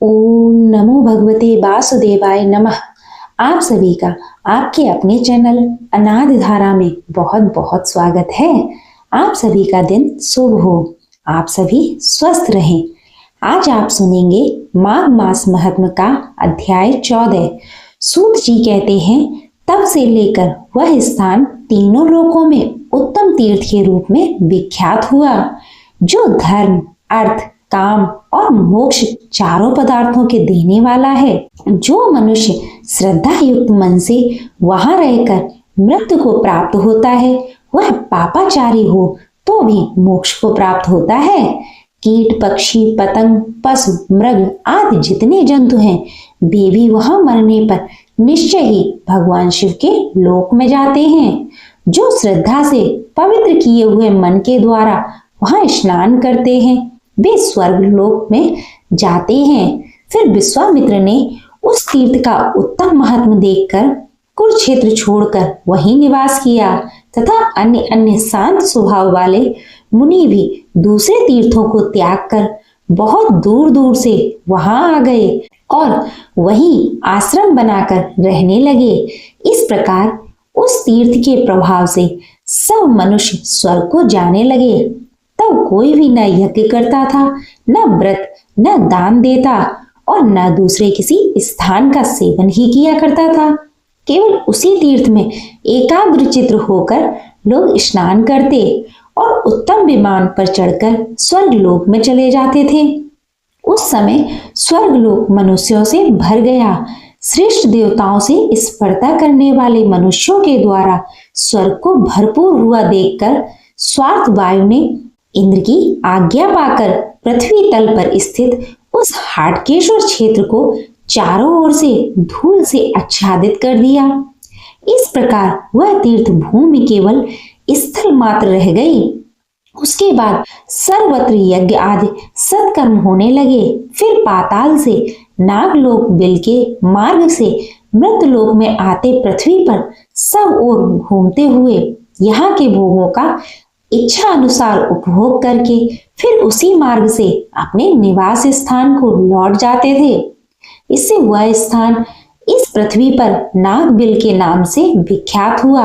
ओम नमो भगवते वासुदेवाय नमः। आप सभी का आपके अपने चैनल अनाद धारा में बहुत बहुत स्वागत है। आप सभी का दिन शुभ हो, आप सभी स्वस्थ रहें। आज आप सुनेंगे माघ मास महात्म्य का अध्याय 14। सूत जी कहते हैं, तब से लेकर वह स्थान तीनों लोकों में उत्तम तीर्थ के रूप में विख्यात हुआ, जो धर्म, अर्थ, काम और मोक्ष चारों पदार्थों के देने वाला है। जो मनुष्य श्रद्धा युक्त मन से वहां रहकर मृत्यु को प्राप्त होता है, वह पापाचारी हो तो भी मोक्ष को प्राप्त होता है। कीट, पक्षी, पतंग, पशु, मृग आदि जितने जंतु हैं, वे भी वहां मरने पर निश्चय ही भगवान शिव के लोक में जाते हैं। जो श्रद्धा से पवित्र किए हुए मन के द्वारा वहां स्नान करते हैं, वे स्वर्ग लोक में जाते हैं। फिर विश्वामित्र ने उस तीर्थ का उत्तम महात्म्य देखकर कुरुक्षेत्र छोड़कर वहीं निवास किया तथा अन्य अन्य शांत स्वभाव वाले मुनि भी दूसरे तीर्थों को त्याग कर बहुत दूर दूर से वहां आ गए और वहीं आश्रम बनाकर रहने लगे। इस प्रकार उस तीर्थ के प्रभाव से सब मनुष्य स्वर्ग को जाने लगे। तब कोई भी न यज्ञ करता था, न व्रत, न दान देता और न दूसरे किसी स्थान का सेवन ही किया करता था। केवल उसी तीर्थ में एकाग्र चित्त होकर लोग स्नान करते और उत्तम विमान पर चढ़कर स्वर्ग लोक में चले जाते थे। उस समय स्वर्ग लोक मनुष्यों से भर गया। श्रेष्ठ देवताओं से स्पर्धा करने वाले मनुष्यों के द्वारा स्वर्ग को भरपूर हुआ देखकर स्वार्थ वायु ने इंद्र की आज्ञा पाकर पृथ्वी तल पर स्थित उस हाटकेश्वर क्षेत्र को चारों ओर से धूल से आच्छादित कर दिया। इस प्रकार वह तीर्थ भूमि केवल स्थल मात्र रह गई। उसके बाद सर्वत्र यज्ञ आदि सत्कर्म होने लगे। फिर पाताल से नागलोक बिल के मार्ग से मृतलोक में आते पृथ्वी पर सब ओर घूमते हुए यहाँ के भोगों का इच्छा अनुसार उपभोग करके फिर उसी मार्ग से अपने निवास स्थान को लौट जाते थे। इससे वह स्थान इस पृथ्वी पर नागबिल के नाम से विख्यात हुआ।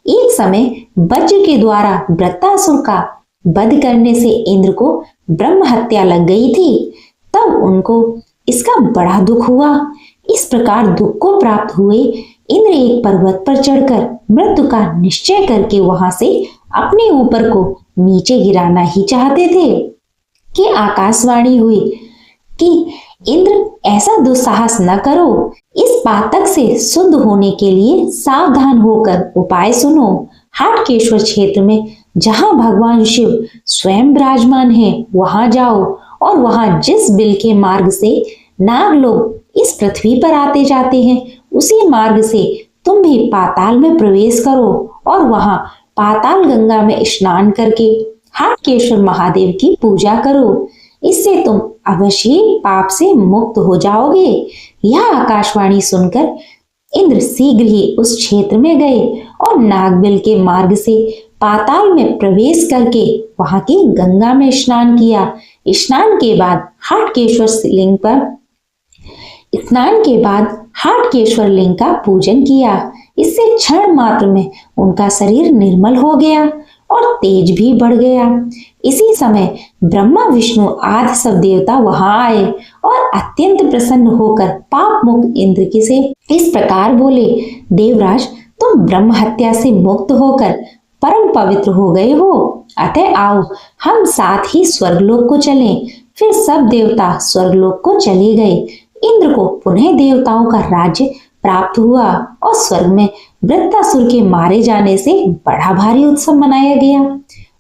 एक समय वज्र के द्वारा वृत्तासुर का वध करने से इंद्र को ब्रह्म हत्या लग गई थी। तब उनको इसका बड़ा दुख हुआ। इस प्रकार दुख को प्राप्त हुए इंद्र एक पर्वत पर चढ़कर मृत्यु का निश्चय करके वहां से अपने ऊपर को नीचे गिराना ही चाहते थे कि आकाशवाणी हुई कि इंद्र ऐसा दुस्साहस न करो। इस पातक से शुद्ध होने के लिए सावधान होकर उपाय सुनो। हाटकेश्वर क्षेत्र में जहां भगवान शिव स्वयं विराजमान है, वहां जाओ और वहां जिस बिल के मार्ग से नाग लोग इस पृथ्वी पर आते जाते हैं, उसी मार्ग से तुम भी पाताल में प्रवेश करो और वहां पाताल गंगा में स्नान करके हाटकेश्वर महादेव की पूजा करो। इससे तुम अवश्य पाप से मुक्त हो जाओगे। यह आकाशवाणी सुनकर इंद्र शीघ्र ही उस क्षेत्र में गए और नागबिल के मार्ग से पाताल में प्रवेश करके वहां की गंगा में स्नान किया। स्नान के बाद हाटकेश्वर लिंग का पूजन किया। इससे क्षण मात्र में उनका शरीर निर्मल हो गया और तेज भी बढ़ गया। इसी समय ब्रह्मा, विष्णु आदि सब देवता वहां आए और अत्यंत प्रसन्न होकर पाप मुक्त इंद्र की से इस प्रकार बोले, देवराज, तुम ब्रह्म हत्या से मुक्त होकर परम पवित्र हो गए हो। अतः आओ हम साथ ही स्वर्गलोक को चलें। फिर सब देवता स्वर्गलोक को चले गए। इंद्र को पुनः देवताओं का राज्य प्राप्त हुआ और स्वर्ग में वृत्तासुर के मारे जाने से बड़ा भारी उत्सव मनाया गया।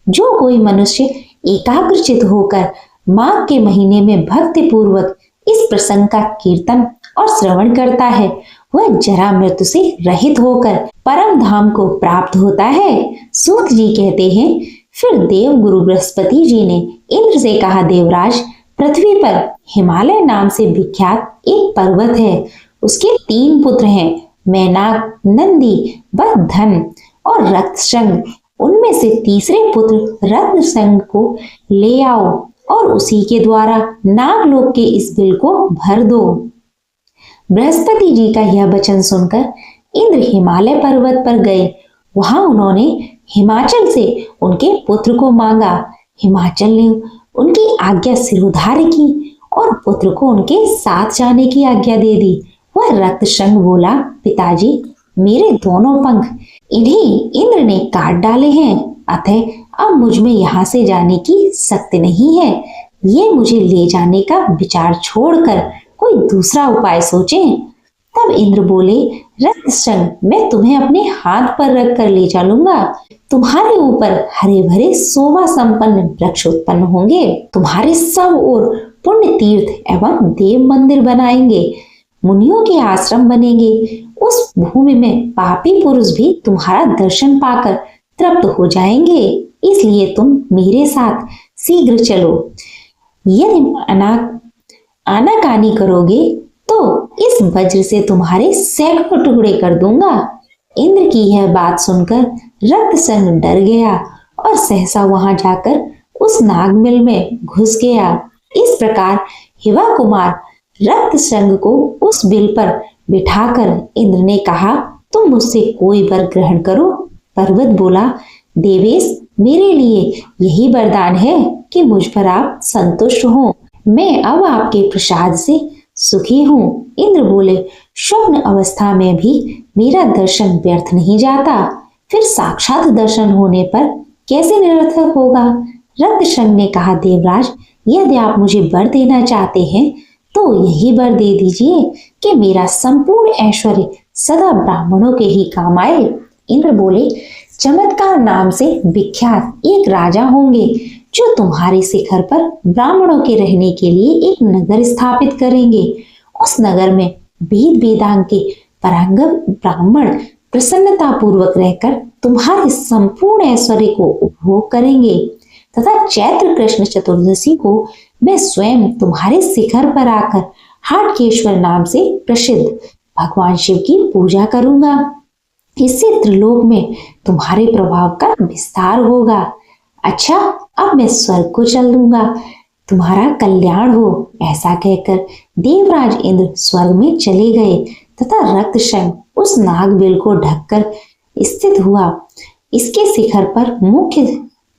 जो कोई मनुष्य एकाग्रचित होकर माघ के महीने में भक्ति पूर्वक इस प्रसंग का कीर्तन और श्रवण करता है, वह जरा मृत्यु से रहित होकर परम धाम को प्राप्त होता है। सूत जी कहते हैं, फिर देव गुरु बृहस्पति जी ने इंद्र से कहा, देवराज, पृथ्वी पर हिमालय नाम से विख्यात एक पर्वत है। उसके 3 पुत्र हैं, मैनाक, नंदी व धन और रक्तशंग। उनमें से तीसरे पुत्र रत्नशंग को ले आओ और उसी के द्वारा नागलोक के इस बिल को भर दो। बृहस्पति जी का यह वचन सुनकर इंद्र हिमालय पर्वत पर गए। वहां उन्होंने हिमाचल से उनके पुत्र को मांगा। हिमाचल ने उनकी आज्ञा सिरोधार्य की और पुत्र को उनके साथ जाने की आज्ञा दे दी। वह रक्तशृंग बोला, पिताजी, मेरे दोनों पंख इन्हीं इंद्र ने काट डाले हैं, अतः अब मुझ में यहाँ से जाने की शक्ति नहीं है। ये मुझे ले जाने का विचार छोड़कर कोई दूसरा उपाय सोचें। तब इंद्र बोले, रक्तशृंग, मैं तुम्हें अपने हाथ पर रख कर ले चलूंगा। तुम्हारे ऊपर हरे भरे शोभा संपन्न वृक्ष उत्पन्न होंगे। तुम्हारे सब ओर पुण्य तीर्थ एवं देव मंदिर बनाएंगे। मुनियों के आश्रम बनेंगे। उस भूमि में पापी पुरुष भी तुम्हारा दर्शन पाकर तृप्त हो जाएंगे। इसलिए तुम मेरे साथ शीघ्र चलो। यदि आनाकानी करोगे तो इस वज्र से तुम्हारे सैकड़ों टुकड़े कर दूंगा। इंद्र की यह बात सुनकर रक्तशृंग डर गया और सहसा वहां जाकर उस नागमिल में घुस गया। इस प्रकार हिवा कुमार रक्तशृंग को उस बिल पर बिठाकर इंद्र ने कहा, तुम मुझसे कोई वर ग्रहण करो। पर्वत बोला, देवेश, मेरे लिए यही वरदान है कि मुझ पर आप संतुष्ट हो। मैं अब आपके प्रसाद से सुखी हूँ। इंद्र बोले, स्वप्न अवस्था में भी मेरा दर्शन व्यर्थ नहीं जाता, फिर साक्षात दर्शन होने पर कैसे निरर्थक होगा। रक्तशृंग ने कहा, देवराज, यदि आप मुझे वर देना चाहते हैं तो यही वर दे दीजिए कि मेरा संपूर्ण ऐश्वर्य सदा ब्राह्मणों के ही काम आए। इंद्र बोले, चमत्कार नाम से विख्यात एक राजा होंगे जो तुम्हारे शिखर पर ब्राह्मणों के रहने के लिए एक नगर स्थापित करेंगे। उस नगर में वेद वेदांग के पारंगत ब्राह्मण प्रसन्नता पूर्वक रहकर तुम्हारे संपूर्ण ऐश्वर्य को उपभोग करेंगे तथा चैत्र कृष्ण चतुर्दशी को मैं स्वयं तुम्हारे शिखर पर आकर हाटकेश्वर नाम से प्रसिद्ध भगवान शिव की पूजा करूंगा। इससे त्रिलोक में तुम्हारे प्रभाव का विस्तार होगा। अच्छा, अब मैं स्वर्ग को चल दूंगा, तुम्हारा कल्याण हो। ऐसा कहकर देवराज इंद्र स्वर्ग में चले गए तथा रक्तशृंग उस नागबिल को ढककर स्थित हुआ। इसके शिखर पर मुख्य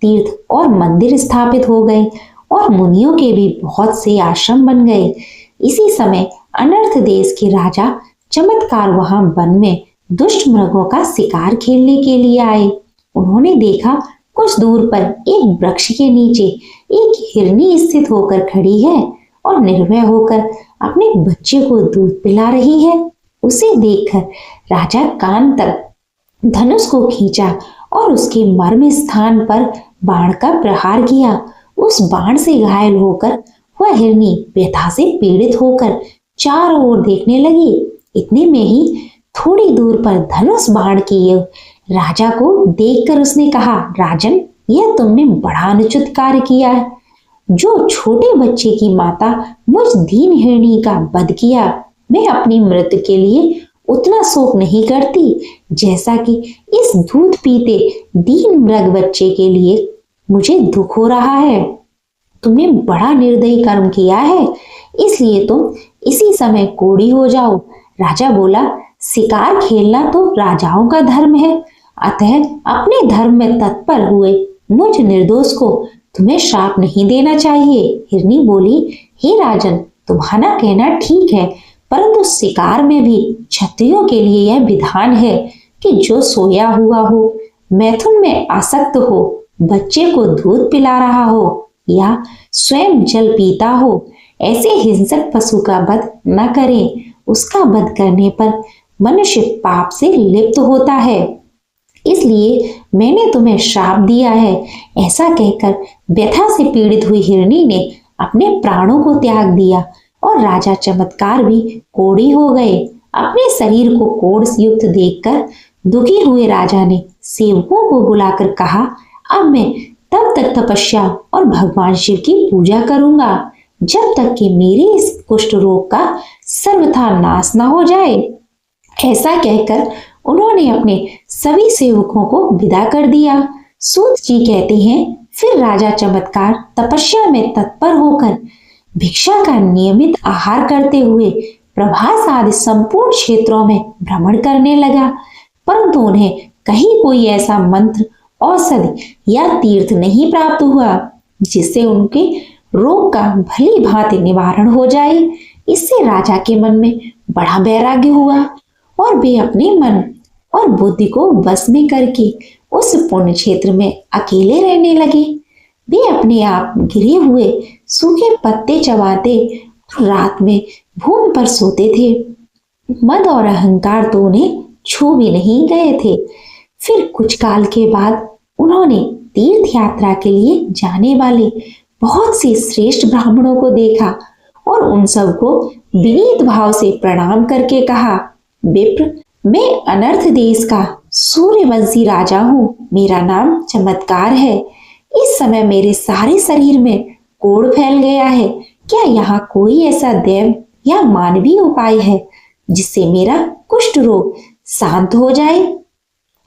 तीर्थ और मंदिर स्थापित हो गए और मुनियों के भी बहुत से आश्रम बन गए। इसी समय अनर्थ देश के राजा चमत्कार वहां वन में दुष्ट मृगों का शिकार खेलने के लिए आए। उन्होंने देखा कुछ दूर पर एक वृक्ष के नीचे एक हिरनी स्थित होकर खड़ी है और निर्भय होकर अपने बच्चे को दूध पिला रही है। उसे देखकर राजा कान तक धनुष को खींचा और उसके मर्म स्थान पर बाण का प्रहार किया। उस बाण से घायल होकर वह हिरनी व्यथा से पीड़ित होकर चारों ओर देखने लगी। इतने में ही थोड़ी दूर पर धनुष बाण किए राजा को देखकर उसने कहा, राजन, यह तुमने बड़ा अनुचित कार्य किया है। जो छोटे बच्चे की माता मुझ दीन हिरनी का वध किया, मैं अपनी मृत्यु के लिए उतना शोक नहीं करती जैसा कि इस दूध पीते दीन मृग बच्चे के लिए मुझे दुख हो रहा है। तुमने बड़ा निर्दयी कर्म किया है, इसलिए तुम इसी समय कोढ़ी हो जाओ। राजा बोला, शिकार खेलना तो राजाओं का धर्म है, अतः अपने धर्म में तत्पर हुए मुझ निर्दोष को तुम्हें श्राप नहीं देना चाहिए। हिरनी बोली, हे राजन, तुम्हारा कहना ठीक है, परंतु शिकार में भी क्षत्रियों के लिए यह विधान है कि जो सोया हुआ हो, मैथुन में आसक्त हो, बच्चे को दूध पिला रहा हो या स्वयं जल पीता हो, ऐसे हिंसक पशु का वध न करें। उसका वध करने पर मनुष्य पाप से लिप्त होता है, इसलिए मैंने तुम्हें श्राप दिया है। ऐसा कहकर व्यथा से पीड़ित हुई हिरनी ने अपने प्राणों को त्याग दिया और राजा चमत्कार भी कोढ़ी हो गए। अपने शरीर को कोढ़ युक्त देखकर दुखी हुए राजा ने सेवकों को बुलाकर कहा, अब मैं तब तक तपस्या और भगवान शिव की पूजा करूंगा जब तक कि मेरे इस कुष्ठ रोग का सर्वथा नाश न हो जाए। ऐसा कहकर उन्होंने अपने सभी सेवकों को विदा कर दिया। सूत जी कहते हैं, फिर राजा चमत्कार तपस्या में तत्पर होकर भिक्षा का नियमित आहार करते हुए प्रभास आदि संपूर्ण क्षेत्रों में भ्रमण करने लगा, परंतु उन्हें कहीं कोई ऐसा मंत्र, औषधि या तीर्थ नहीं प्राप्त हुआ जिससे उनके रोग का भली भांति निवारण हो जाए। इससे राजा के मन में बड़ा वैराग्य हुआ और वे अपने मन और बुद्धि को वश में करके उस पुण्य क्षेत्र में अकेले रहने लगे। वे अपने आप गिरे हुए सूखे पत्ते चबाते और रात में भूमि पर सोते थे। मद और अहंकार तो उन्हें छू भी नहीं गए थे। फिर कुछ काल के बाद उन्होंने तीर्थ यात्रा के लिए जाने वाले बहुत से श्रेष्ठ ब्राह्मणों को देखा और उन सबको विनीत भाव से प्रणाम करके कहा, विप्र, मैं अनर्थ देश का सूर्यवंशी राजा हूँ। मेरा नाम चमत्कार है। इस समय मेरे सारे शरीर में कोढ़ फैल गया है। क्या यहाँ कोई ऐसा दैव या मानवीय उपाय है जिससे मेरा कुष्ठ रोग शांत हो जाए?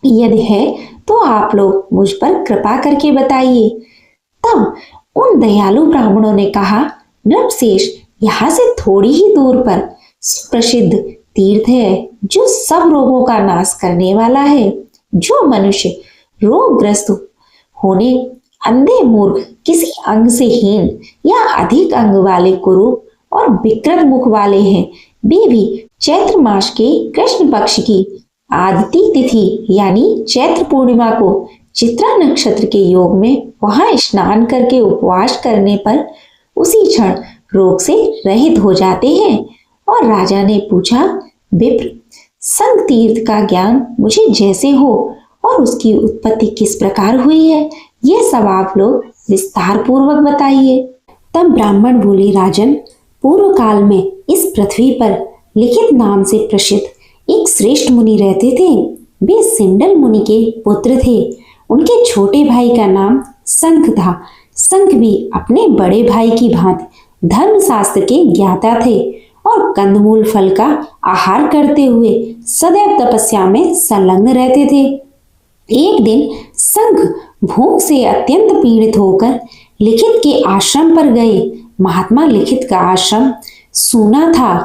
यदि है तो आप लोग मुझ पर कृपा करके बताइए। तब उन दयालु ब्राह्मणों ने कहा, नृपशेष, यहाँ से थोड़ी ही दूर पर प्रसिद्ध तीर्थ है जो सब रोगों का नाश करने वाला है। जो मनुष्य रोगग्रस्त होने, अंधे, मूर्ख, किसी अंग से हीन या अधिक अंग वाले, कुरूप और विकृत मुख वाले हैं, वे भी चैत्र मास के कृष्ण पक्ष की आदित्य तिथि यानी चैत्र पूर्णिमा को चित्रा नक्षत्र के योग में वहां स्नान करके उपवास करने पर उसी क्षण रोग से रहित हो जाते हैं। और राजा ने पूछा, विप्र, संग तीर्थ का ज्ञान मुझे जैसे हो और उसकी उत्पत्ति किस प्रकार हुई है, यह सब आप लोग विस्तार पूर्वक बताइए। तब ब्राह्मण बोले, राजन, पूर्व काल में इस पृथ्वी पर लिखित नाम से प्रसिद्ध एक श्रेष्ठ मुनि रहते थे। वे सिंडल मुनि के पुत्र थे। उनके छोटे भाई का नाम शंख था। शंख भी अपने बड़े भाई की भांति धर्मशास्त्र के ज्ञाता थे और कंदमूल फल का आहार करते हुए सदैव तपस्या में संलग्न रहते थे। एक दिन शंख भूख से अत्यंत पीड़ित होकर लिखित के आश्रम पर गए। महात्मा लिखित का आश्रम सूना था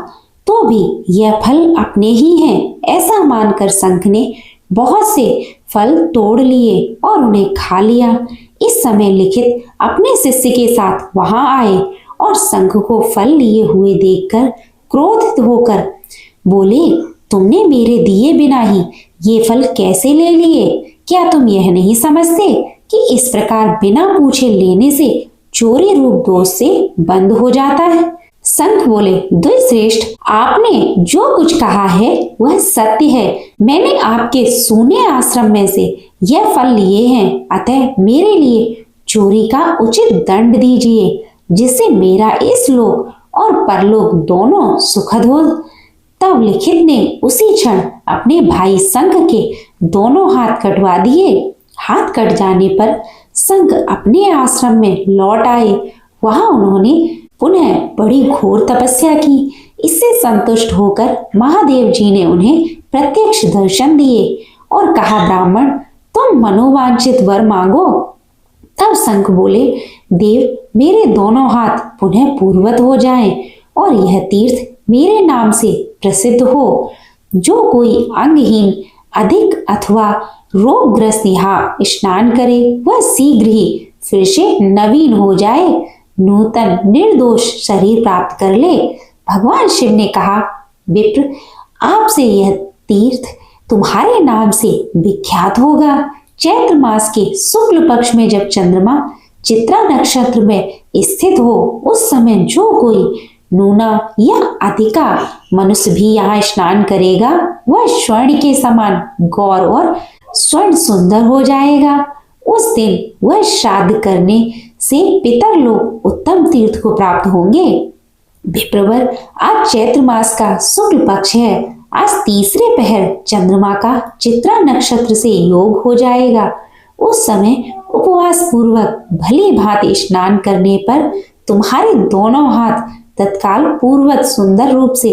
तो भी यह फल अपने ही हैं, ऐसा मानकर शंख ने बहुत से फल तोड़ लिए और उन्हें खा लिया। इस समय लिखित अपने शिष्य के साथ वहां आए और शंख को फल लिए हुए देखकर क्रोधित होकर बोले, तुमने मेरे दिए बिना ही ये फल कैसे ले लिए? क्या तुम यह नहीं समझते कि इस प्रकार बिना पूछे लेने से चोरी रूप दोष से बंद हो जाता है? शंख बोले, द्विश्रेष्ठ, आपने जो कुछ कहा है वह सत्य है। मैंने आपके सूने आश्रम में से यह फल लिए हैं, अतः मेरे लिए चोरी का उचित दंड दीजिए, जिससे मेरा इस लोक और परलोक दोनों सुखद हो। तब लिखित ने उसी क्षण अपने भाई शंख के दोनों हाथ कटवा दिए। हाथ कट जाने पर शंख अपने आश्रम में लौट आए। वहां उन्होंने पुनः बड़ी घोर तपस्या की। इससे संतुष्ट होकर महादेव जी ने उन्हें प्रत्यक्ष दर्शन दिए और कहा, ब्राह्मण, तुम मनोवांछित वर मांगो। तब शंख बोले, देव, मेरे दोनों हाथ पुनः पूर्वत हो जाएं और यह तीर्थ मेरे नाम से प्रसिद्ध हो। जो कोई अंगहीन, अधिक अथवा रोगग्रस्त यहाँ स्नान करे वह शीघ्र ही फिर से नवीन हो जाए, नूतन निर्दोष शरीर प्राप्त कर ले। भगवान शिव ने कहा, विप्र, आपसे यह तीर्थ तुम्हारे नाम से विख्यात होगा। चैत्र मास के शुक्ल पक्ष में जब चंद्रमा चित्रा नक्षत्र में स्थित हो, उस समय जो कोई नूना या अधिका मनुष्य भी यहाँ स्नान करेगा वह स्वर्ण के समान गौर और स्वर्ण सुंदर हो जाएगा। उस दिन वह श्राद्ध करने से पितर लोग उत्तम तीर्थ को प्राप्त होंगे। विप्रवर, आज चैत्र मास का शुक्ल पक्ष है। आज तीसरे पहर चंद्रमा का चित्रा नक्षत्र से योग हो जाएगा। उस समय उपवास पूर्वक भली भांति स्नान करने पर तुम्हारे दोनों हाथ तत्काल पूर्वत सुंदर रूप से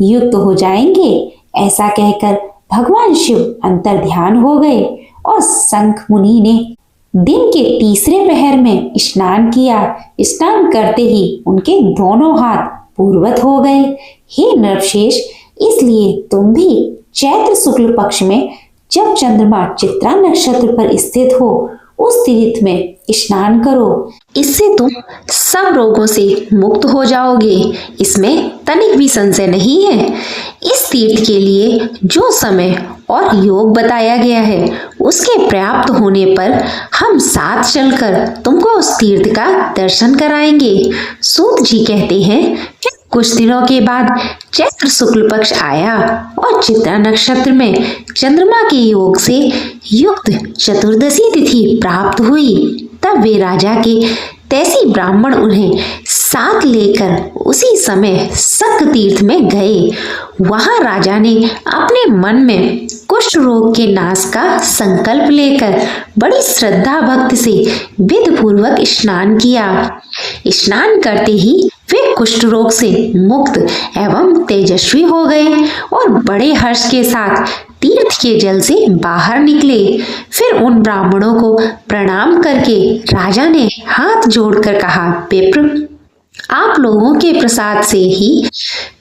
युक्त हो जाएंगे। ऐसा कहकर भगवान शिव अंतर ध्यान हो गए और शंख मुनि ने दिन के तीसरे पहर में स्नान किया। स्नान करते ही उनके दोनों हाथ पूर्वत हो गए। हे नरशेष, इसलिए तुम भी चैत्र शुक्ल पक्ष में जब चंद्रमा चित्रा नक्षत्र पर स्थित हो उस तीर्थ में स्नान करो। इससे तुम सब रोगों से मुक्त हो जाओगे, इसमें तनिक भी संशय नहीं है। इस तीर्थ के लिए जो समय और योग बताया गया है उसके पर्याप्त होने पर हम साथ चलकर तुमको उस तीर्थ का दर्शन कराएंगे। सूत जी कहते हैं कि कुछ दिनों के बाद चैत्र शुक्ल पक्ष आया और चित्रा नक्षत्र में चंद्रमा के योग से युक्त चतुर्दशी तिथि प्राप्त हुई। तब वे राजा के तैसी ब्राह्मण उन्हें साथ लेकर उसी समय शक तीर्थ में गए। वहां राजा ने अपने मन में कुष्ठ रोग के नाश का संकल्प लेकर बड़ी श्रद्धा भक्ति से विधि पूर्वक स्नान किया। स्नान करते ही वे कुष्ठ रोग से मुक्त एवं तेजस्वी हो गए और बड़े हर्ष के साथ तीर्थ के जल से बाहर निकले। फिर उन ब्राह्मणों को प्रणाम करके राजा ने हाथ जोड़कर कहा, विप्र, आप लोगों के प्रसाद से ही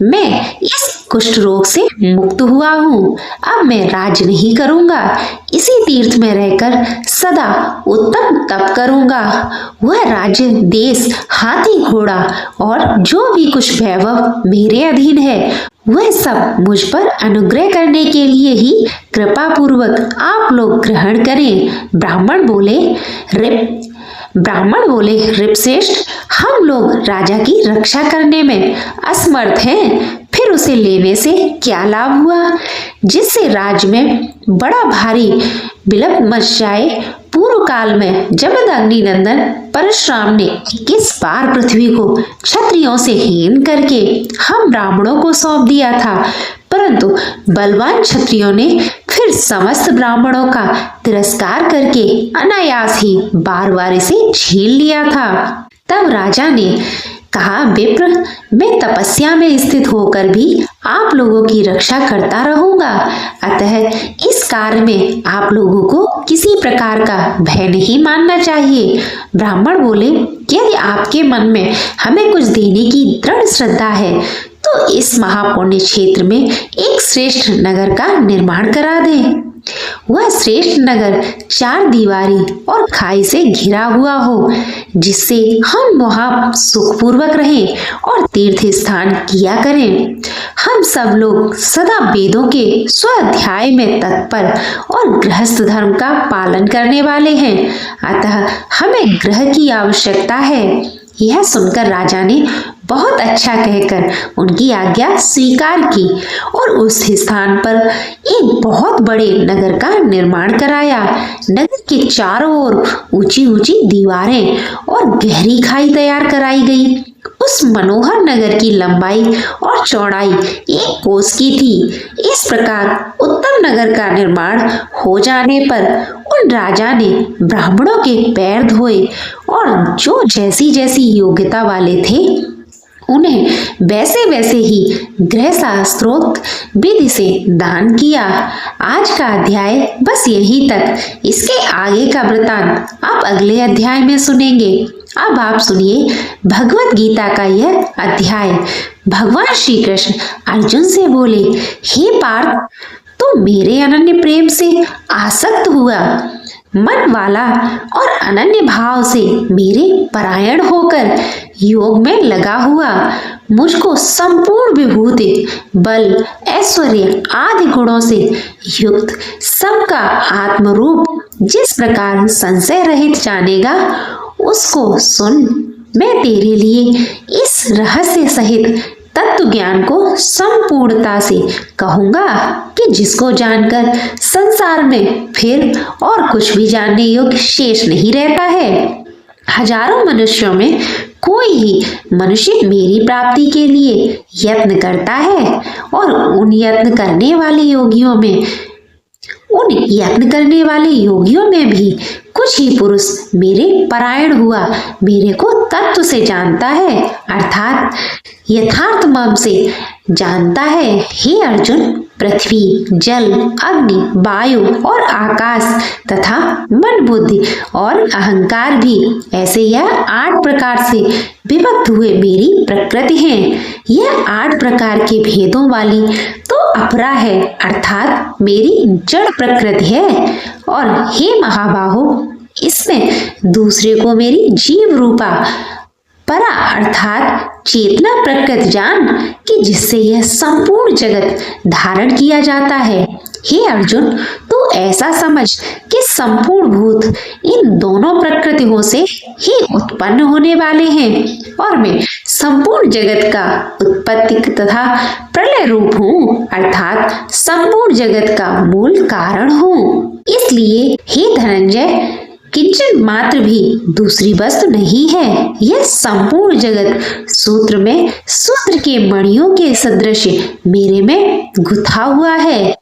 मैं इस कुष्ठ रोग से मुक्त हुआ हूँ। अब मैं राज नहीं करूँगा, इसी तीर्थ में रहकर सदा उत्तम तप करूँगा। वह राज्य, देश, हाथी, घोड़ा और जो भी कुछ वैभव मेरे अधीन है वह सब मुझ पर अनुग्रह करने के लिए ही कृपा पूर्वक आप लोग ग्रहण करें। ब्राह्मण बोले, ऋषश्रेष्ठ, हम लोग राजा की रक्षा करने में असमर्थ हैं, फिर उसे लेने से क्या लाभ हुआ, जिससे राज्य में बड़ा भारी विलंब मच जाए। पूर्व काल में जमदग्नि नंदन परशुराम ने 21 बार पृथ्वी को क्षत्रियों से हीन करके हम ब्राह्मणों को सौंप दिया था, परंतु बलवान क्षत्रियों ने फिर समस्त ब्राह्मणों का तिरस्कार करके अनायास ही बार इसे झेल लिया था। तब राजा ने कहा, विप्र, मैं तपस्या में स्थित होकर भी आप लोगों की रक्षा करता रहूंगा, अतः इस कार्य में आप लोगों को किसी प्रकार का भय नहीं मानना चाहिए। ब्राह्मण बोले, यदि आपके मन में हमें कुछ देने की दृढ़ श्रद्धा है तो इस महापुण्य क्षेत्र में एक श्रेष्ठ नगर का निर्माण करा दें। वह श्रेष्ठ नगर 4 दीवारी और खाई से घिरा हुआ हो, जिससे हम वहां सुखपूर्वक रहें और तीर्थ स्थान किया करें। हम सब लोग सदा वेदों के स्वाध्याय में तत्पर और गृहस्थ धर्म का पालन करने वाले हैं, अतः हमें गृह की आवश्यकता है। यह सुनकर राजा ने बहुत अच्छा कहकर उनकी आज्ञा स्वीकार की और उस स्थान पर एक बहुत बड़े नगर का निर्माण कराया। नगर के चारों ओर ऊंची ऊंची दीवारें और गहरी खाई तैयार कराई गई। उस मनोहर नगर की लंबाई और चौड़ाई 1 कोस की थी। इस प्रकार उत्तम नगर का निर्माण हो जाने पर उन राजा ने ब्राह्मणों के पैर धोए और जो जैसी जैसी योग्यता वाले थे उन्हें वैसे वैसे ही गृह शास्त्रोक्त विधि से दान किया। आज का अध्याय बस यहीं तक। इसके आगे का वृतांत आप अगले अध्याय में सुनेंगे। अब आप सुनिए भगवत गीता का यह अध्याय। भगवान श्री कृष्ण अर्जुन से बोले, हे पार्थ, तो मेरे अनन्य प्रेम से आसक्त हुआ, मन वाला और अनन्य भाव से मेरे परायण होकर योग में लगा हुआ, मुझको संपूर्ण विभूति, बल, ऐश्वर्य आदि गुणों से युक्त सबका आत्मरूप जिस प्रकार संशय रहित जानेगा, उसको सुन। मैं तेरे लिए इस रहस्य सहित तत्व ज्ञान को संपूर्णता से कहूंगा कि जिसको जानकर संसार में फिर और कुछ भी जानने योग्य शेष नहीं रहता है। हजारों मनुष्यों में कोई ही मनुष्य मेरी प्राप्ति के लिए यत्न करता है और उन यत्न करने वाले योगियों में भी कुछ ही पुरुष मेरे परायण हुआ मेरे को तत्व से जानता है, अर्थात यथार्थ मर्म से जानता है। हे अर्जुन, पृथ्वी, जल, अग्नि, वायु और आकाश तथा मन, बुद्धि और अहंकार भी ऐसे यह 8 प्रकार से विभक्त हुए मेरी प्रकृति है। यह 8 प्रकार के भेदों वाली तो अपरा है, अर्थात मेरी जड़ प्रकृति है। और हे महाबाहो, इसमें दूसरे को मेरी जीव रूपा परा अर्थात चेतना प्रकृति जान कि जिससे यह संपूर्ण जगत धारण किया जाता है। हे अर्जुन, तू ऐसा समझ कि संपूर्ण भूत इन दोनों प्रकृतियों से ही उत्पन्न होने वाले हैं और मैं संपूर्ण जगत का उत्पत्ति तथा प्रलय रूप हूँ, अर्थात संपूर्ण जगत का मूल कारण हूँ। इसलिए हे धनंजय, किंचन मात्र भी दूसरी वस्तु नहीं है। यह संपूर्ण जगत सूत्र में सूत्र के मणियों के सदृश मेरे में गुथा हुआ है।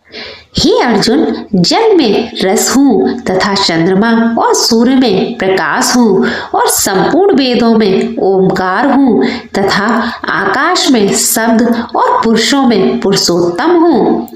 हे अर्जुन, जल में रस हूँ तथा चंद्रमा और सूर्य में प्रकाश हूँ और संपूर्ण वेदों में ओमकार हूँ तथा आकाश में शब्द और पुरुषों में पुरुषोत्तम हूँ।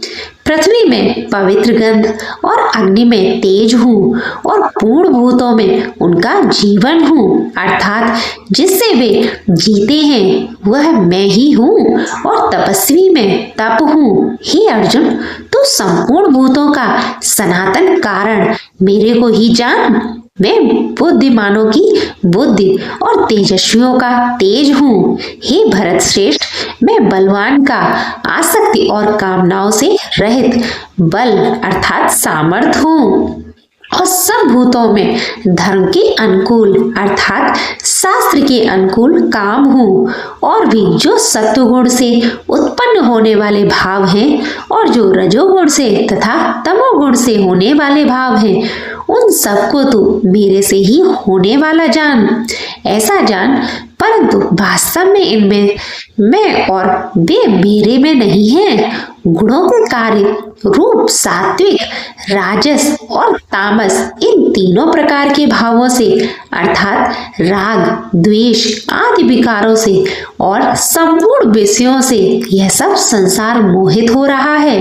पृथ्वी में पवित्र गंध और अग्नि में तेज हूँ और पूर्ण भूतों में उनका जीवन हूँ, अर्थात जिससे वे जीते हैं वह मैं ही हूँ और तपस्वी में तप हूँ। हे अर्जुन, तू संपूर्ण भूतों का सनातन कारण मेरे को ही जान। मैं बुद्धिमानों की बुद्धि और तेजस्वियों का तेज हूँ। हे भरत श्रेष्ठ, मैं बलवान का आसक्ति और कामनाओं से रहित बल अर्थात सामर्थ्य हूँ और सब भूतों में धर्म के अनुकूल अर्थात शास्त्र के अनुकूल काम हूँ और भी जो सत्वगुण से उत्पन्न होने वाले भाव हैं और जो रजोगुण से तथा तमोगुण से होने वाले भाव हैं उन सबको तू मेरे से ही होने वाला जान। ऐसा जान, परंतु वास्तव में इनमें मैं और वे मेरे में नहीं हैं। गुणों के कार्य रूप, सात्विक, राजस और तामस इन तीनों प्रकार के भावों से अर्थात राग, द्वेष आदि विकारों से और संपूर्ण विषयों से यह सब संसार मोहित हो रहा है।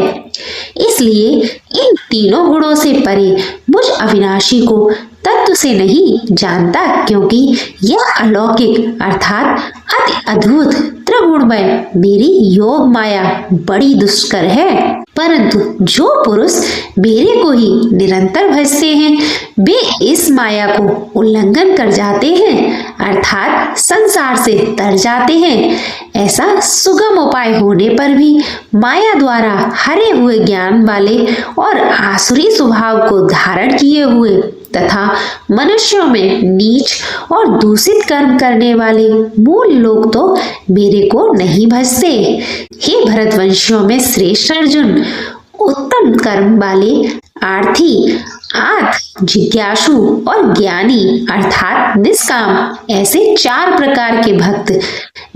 इसलिए इन तीनों गुणों से परे मुझ अविनाशी को तत्व से नहीं जानता, क्योंकि यह अलौकिक अर्थात अति अद्भुत त्रिगुणमय मेरी योग माया बड़ी दुष्कर है। परंतु जो पुरुष मेरे को ही निरंतर भजते हैं वे इस माया को उल्लंघन कर जाते हैं अर्थात संसार से तर जाते हैं। ऐसा सुगम उपाय होने पर भी माया द्वारा हरे हुए ज्ञान वाले और आसुरी स्वभाव को धारण किए हुए तथा मनुष्यों में नीच और दूषित कर्म करने वाले मूल लोग तो मेरे को नहीं भजते। हे भरतवंशियों में श्रेष्ठ अर्जुन, उत्तम कर्म वाले आर्थी, आर्थ, जिज्ञासु और ज्ञानी अर्थात निष्काम ऐसे 4 प्रकार के भक्त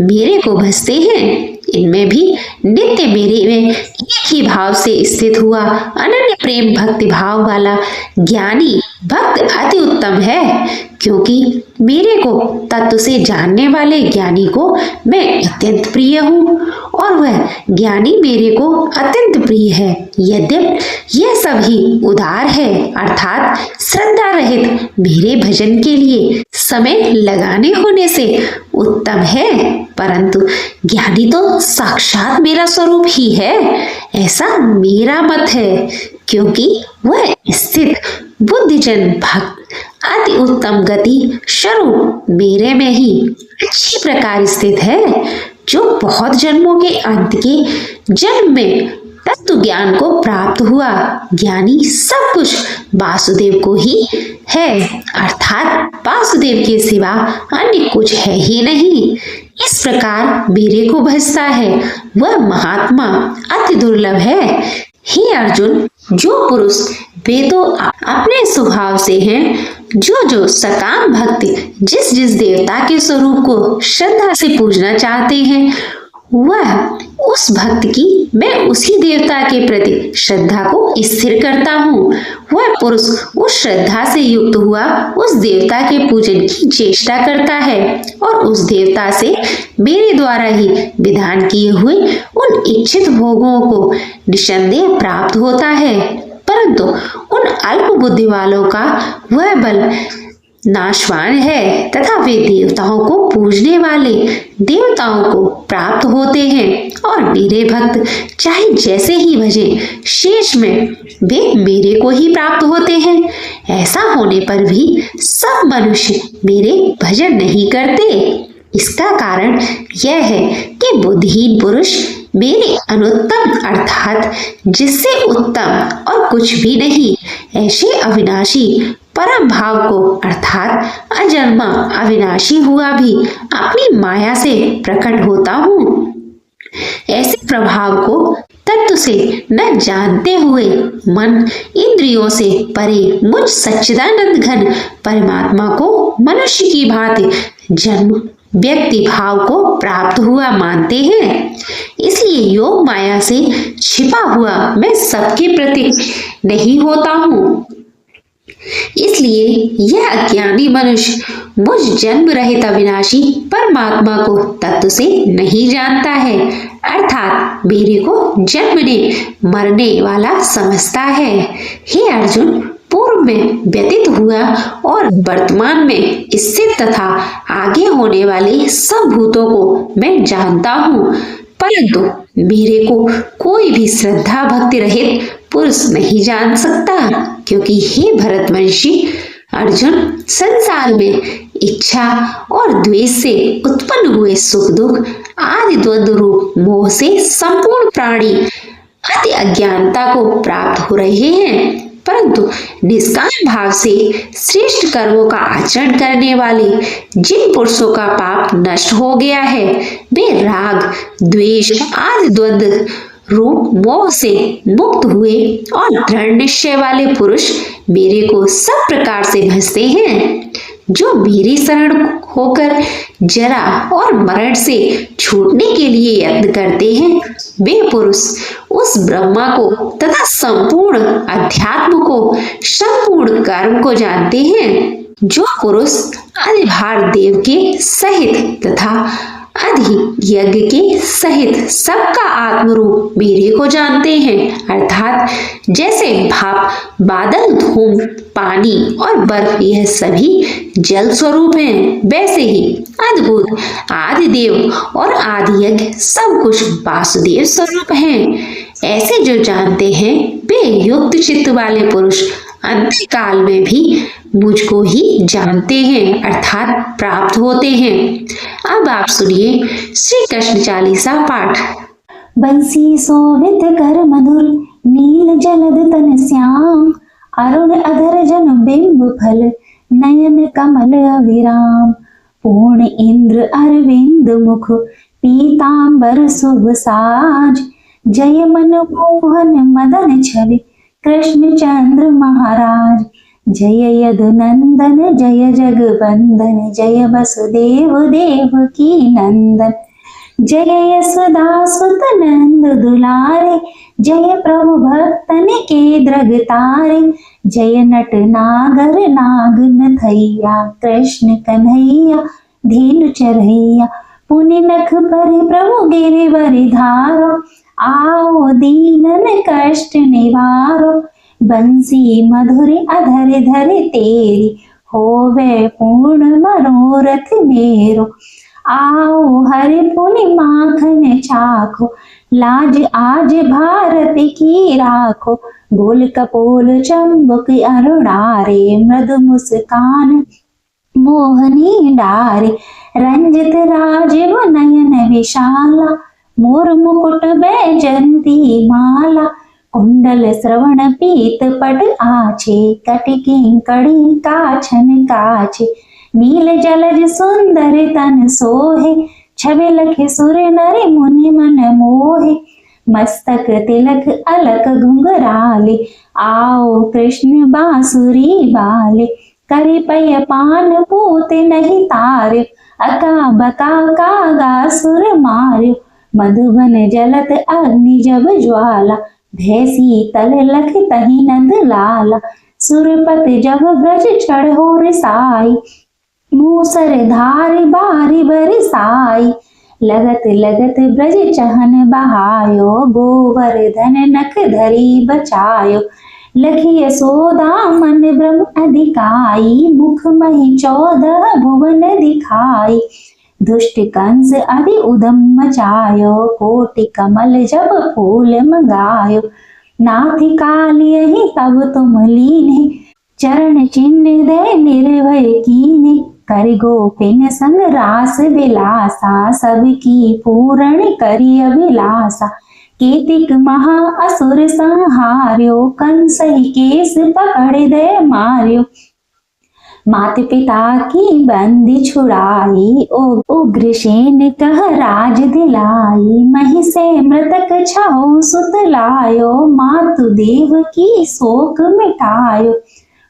मेरे को भजते हैं। इनमें भी नित्य मेरे में एक ही भाव से स्थित हुआ अनन्य प्रेम भक्ति भाव वाला ज्ञानी भक्त अति उत्तम है, क्योंकि मेरे को तत्व से जानने वाले ज्ञानी को मैं अत्यंत प्रिय हूँ और वह ज्ञानी मेरे को अत्यंत प्रिय है। यद्यपि यह सब ही उदार है अर्थात श्रद्धा रहित मेरे भजन के लिए समय लगाने होने से उत्तम है, परंतु ज्ञानी तो साक्षात मेरा स्वरूप ही है, ऐसा मेरा मत है, क्योंकि वह स्थित बुद्धिजन भक्त अति उत्तम गति स्वरूप मेरे में ही अच्छी प्रकार स्थित है, जो बहुत जन्मों के अंत के जन्म में तत्व ज्ञान को प्राप्त हुआ ज्ञानी सब कुछ वासुदेव को ही है अर्थात वासुदेव के सिवा अन्य कुछ है ही नहीं। इस प्रकार मेरे को भजता है वह महात्मा अति दुर्लभ है। हे अर्जुन, जो पुरुष वे तो अपने स्वभाव से हैं, जो सकाम भक्ति जिस जिस देवता के स्वरूप को श्रद्धा से पूजना चाहते हैं वह उस भक्त की मैं उसी देवता के प्रति श्रद्धा को स्थिर करता हूँ। वह पुरुष उस श्रद्धा से युक्त हुआ उस देवता के पूजन की चेष्टा करता है और उस देवता से मेरे द्वारा ही विधान किए हुए उन इच्छित भोगों को निसंदेह प्राप्त होता है। परंतु उन अल्प बुद्धि वालों का वह बल नाशवान है तथा वे देवताओं को पूजने वाले देवताओं को प्राप्त होते हैं और मेरे भक्त चाहे जैसे ही भजे शेष में वे मेरे को ही प्राप्त होते हैं। ऐसा होने पर भी सब मनुष्य मेरे भजन नहीं करते। इसका कारण यह है कि बुद्धिहीन पुरुष मेरे अनुत्तम अर्थात जिससे उत्तम और कुछ भी नहीं ऐसे अविनाशी परम भाव को अर्थात अजन्मा अविनाशी हुआ भी अपनी माया से प्रकट होता हूँ। ऐसे प्रभाव को तत्व से न जानते हुए मन इंद्रियों से परे मुझ सच्चिदानंद घन परमात्मा को मनुष्य की भांति जन्म व्यक्ति भाव को प्राप्त हुआ मानते हैं। इसलिए योग माया से छिपा हुआ मैं सबके प्रति नहीं होता हूँ। इसलिए यह अज्ञानी मनुष्य मुझ जन्म रहित अविनाशी परमात्मा को तत्व से नहीं जानता है अर्थात मेरे को जन्मने मरने वाला समझता है। हे अर्जुन, पूर्व में व्यतीत हुआ और वर्तमान में इससे तथा आगे होने वाले सब भूतों को मैं जानता हूँ, परंतु मेरे को कोई भी श्रद्धा भक्ति रहित पुरुष नहीं जान सकता। क्योंकि हे भरतवंशी अर्जुन, संसार में इच्छा और द्वेष से उत्पन्न हुए सुख दुख आदि द्वंद्व रूप मोह से संपूर्ण प्राणी अति अज्ञानता को प्राप्त हो रहे हैं, परंतु निष्काम भाव से श्रेष्ठ कर्मों का आचरण करने वाले जिन पुरुषों का पाप नष्ट हो गया है वे राग द्वेष आदि द्वंद्व रूप मोह से मुक्त हुए और दृढ़ निश्चय वाले पुरुष मेरे को सब प्रकार से भजते हैं। जो मेरी शरण होकर जरा और मरण से छूटने के लिए यत्न करते हैं वे पुरुष उस ब्रह्मा को तथा संपूर्ण अध्यात्म को संपूर्ण कर्म को जानते हैं। जो पुरुष आदिभार देव के सहित तथा आदि यज्ञ के सहित सबका आत्मरूप मेरे को जानते हैं अर्थात जैसे भाप बादल धूम पानी और बर्फ यह सभी जल स्वरूप हैं, वैसे ही अद्भुत आदि देव और आदि यज्ञ सब कुछ वासुदेव स्वरूप हैं। ऐसे जो जानते हैं वे युक्त चित्त वाले पुरुष अंत काल में भी मुझको ही जानते हैं अर्थात प्राप्त होते हैं। अब आप सुनिए श्री कृष्ण चालीसा पाठ। बंसी सोवित कर मधुर नील जलद तन श्याम अरुण अधर जन बिंब फल नयन कमल अविराम पूर्ण इंद्र अरविंद मुख पीतांबर शुभ साज जय मन मोहन मदन छवि कृष्ण चंद्र महाराज जय यदुनंदन जय जगवंदन जय वसुदेव देवकी नंदन जय यशोदा सुत नंद दुलारे जय प्रभु भक्तन के द्रग तारे जय नट नागर नाग नथैया कृष्ण कन्हैया धीनु चरैया पुनि नख पर प्रभु गिरिवर धारो आओ दीनन कष्ट निवारो बंसी मधुर अधर धर तेरी होवे पूर्ण मनोरथ मेरो आओ हरि पुनि माखन चाखो लाज आज भारत की राखो बोल कपोल चंबक अरुणारे मृदु मुस्कान मोहनी डारे रंजित राजीव नयन विशाला मोर मुकुट बैजंती माला कुंडल श्रवण पीत पट आछे कटकी कड़ी काछन काछे नील जलज सुंदर तन सोहे छवि लखे सुर नर मुनि मन मोहे मस्तक तिलक अलक घुंघराले आओ कृष्ण बांसुरी बाले करे पय पान पूत नहीं तारे अका बका कागा सुर मार्यो मधुबन जलत अग्नि जब ज्वाला, भैसी तल लख तही नंद लाला। सुरपत जब ब्रज चढ़ो रिसाई, मूसर धार बारी बरसाई। लगत लगत ब्रज चहन बहायो, गोवर्धन नख धरी बचायो। लखी यशोदा मन ब्रह्म अधिकाई, मुख मही 14 भुवन दिखाई। दुष्ट कंस अति उदम मचायो, कोटि कमल जब फूल मंगायो। नाथ काल यही तब तुम लीने, चरण चिन्ह दे निर्भय कीने। कर गोपिन संग रास विलासा, सबकी पूर्ण करी अभिलाषा। केतिक महा असुर संहार्यो, कंस ही केस पकड़ दे मार्यो। मात पिता की बंदी छुड़ाई, उग्रसेन कह राज दिलाई। मही से मृतक छाओ सुत लायो, मातु देव की शोक मिटायो।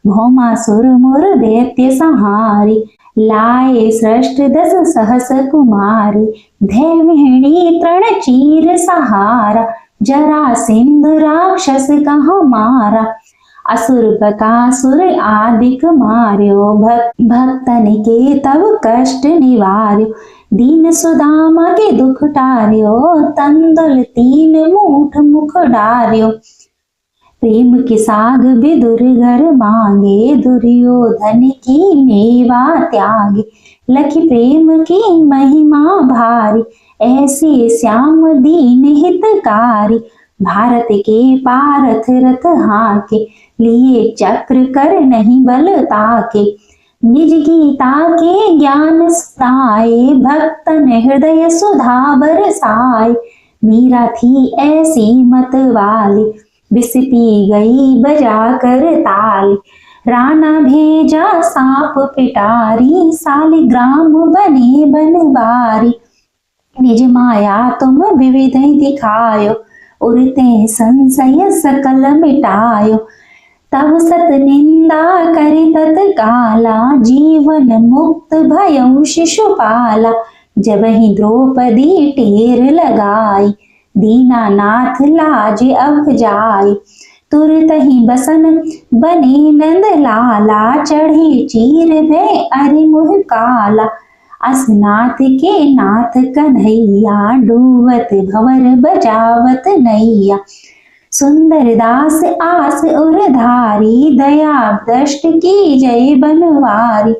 भौमासुर मुर दैत्य संहारी, लाए सृष्ट 10 सहस कुमारी। धैर्यणी तृण चीर सहारा, जरा सिंधु राक्षस कहाँ मारा। असुर बकासुर आदिक मार्यो, भक्तन के तब कष्ट निवार्यो। दीन सुदामा के दुख टार्यो, तंदुल 3 मूठ मुख डार्यो। प्रेम की साग विदुर घर मांगे, दुर्योधन की मेवा त्यागे। लखी प्रेम की महिमा भारी, ऐसे श्याम दीन हितकारी। भारत के पारथ रथ हाके, लिए चक्र कर नहीं बल ताके। निज गीता के ज्ञान सुनाए, भक्तन हृदय सुधा बरसाए। मीरा थी ऐसी मत वाली, विष पी गई बजा कर ताली। राणा भेजा सांप पिटारी, सालिग्राम बने बनवारी। निज माया तुम विविध दिखायो, उड़ते संशय सकल मिटायो। तब सत निंदा करे तत्काला, जीवन मुक्त भयउ शिशुपाला। जब ही द्रौपदी टेर लगाई, दीनानाथ लाज अब जाई। तुरत ही बसन बने नंद लाला, चढ़े चीर भे अरि मुह काला। असनाथ के नाथ कन्हैया, डूबत भंवर बजावत नैया। सुंदर दास आस उर धारी, दया दृष्ट की जय बनवारी।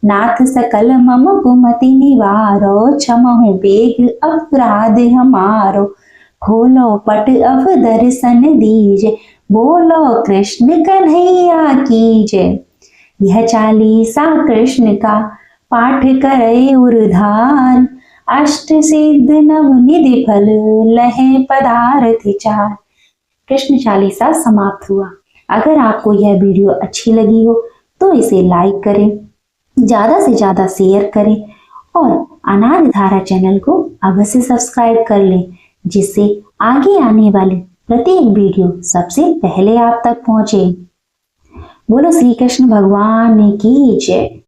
नाथ सकल मम कुमति निवारो, क्षमहु बेग अपराध हमारो। खोलो पट अब दर्शन दीजे, बोलो कृष्ण कन्हैया की जय। यह चालीसा कृष्ण का पाठ करे उर्धार, अष्ट सिद्ध नव निधि फल लहे पदार्थ चार। कृष्ण चालीसा समाप्त हुआ। अगर आपको यह वीडियो अच्छी लगी हो तो इसे लाइक करें, ज्यादा से ज्यादा शेयर करें और अनाद धारा चैनल को अवश्य सब्सक्राइब कर लें, जिससे आगे आने वाली प्रत्येक वीडियो सबसे पहले आप तक पहुंचे। बोलो श्री कृष्ण भगवान की जय।